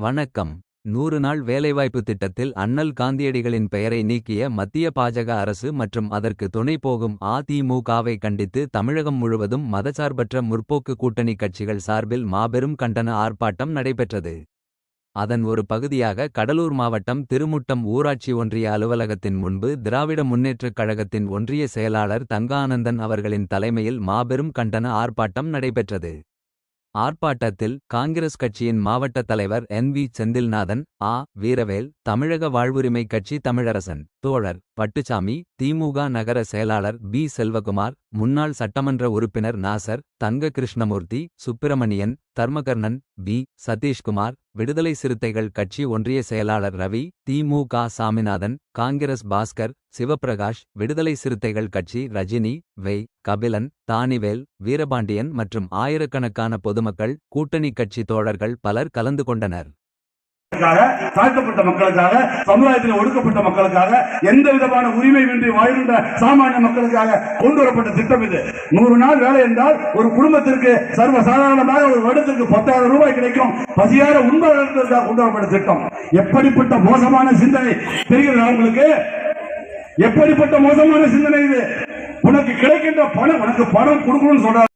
வணக்கம். 100 நாள் வேலைவாய்ப்பு திட்டத்தில் அண்ணல் காந்தியடிகளின் பெயரை நீக்கிய மத்திய பாஜக அரசு மற்றும் அதற்கு துணை போகும் அதிமுகவை கண்டித்து தமிழகம் முழுவதும் மதசார்பற்ற முற்போக்கு கூட்டணி கட்சிகள் சார்பில் மாபெரும் கண்டன ஆர்ப்பாட்டம் நடைபெற்றது. அதன் ஒரு பகுதியாக கடலூர் மாவட்டம் திருமுட்டம் ஊராட்சி ஒன்றிய அலுவலகத்தின் முன்பு திராவிட முன்னேற்றக் கழகத்தின் ஒன்றிய செயலாளர் தங்கானந்தன் அவர்களின் தலைமையில் மாபெரும் கண்டன ஆர்ப்பாட்டம் நடைபெற்றது. ஆர்ப்பாட்டத்தில் காங்கிரஸ் கட்சியின் மாவட்ட தலைவர் NV செந்தில்நாதன், வீரவேல், தமிழக வாழ்வுரிமை கட்சி தமிழரசன், தோழர் பட்டுசாமி, திமுக நகர செயலாளர் B செல்வகுமார், முன்னாள் சட்டமன்ற உறுப்பினர் நாசர், தங்க கிருஷ்ணமூர்த்தி, சுப்பிரமணியன், தர்மகர்ணன், B சதீஷ்குமார், விடுதலை சிறுத்தைகள் கட்சி ஒன்றிய செயலாளர் ரவி, திமுக சாமிநாதன், காங்கிரஸ் பாஸ்கர், சிவப்பிரகாஷ், விடுதலை சிறுத்தைகள் கட்சி ரஜினி, வெய், கபிலன், தானிவேல், வீரபாண்டியன் மற்றும் ஆயிரக்கணக்கான பொதுமக்கள், கூட்டணி கட்சி தோழர்கள் பலர் கலந்து கொண்டனர். தாழ்த்தப்பட்ட மக்களுக்காக, சமுதாயத்தில் ஒடுக்கப்பட்ட மக்களுக்காக, எந்த விதமான உரிமையின்றி வாழ்கின்ற சாமானிய மக்களுக்காக கொண்டு வரப்பட்ட திட்டம் இது. 100 நாள் வேலை என்றால் ஒரு குடும்பத்திற்கு சர்வசாதாரணமாக ஒரு வருடத்திற்கு 10,000 ரூபாய் கிடைக்கும். பசியார உண்பதற்காக கொண்டு வரப்பட்ட திட்டம். எப்படிப்பட்ட மோசமான சிந்தனை தெரிகிறது உங்களுக்கு? எப்படிப்பட்ட மோசமான சிந்தனை இது? உனக்கு கிடைக்கின்ற பணம், உனக்கு பணம் கொடுக்கணும்னு சொல்றாரு.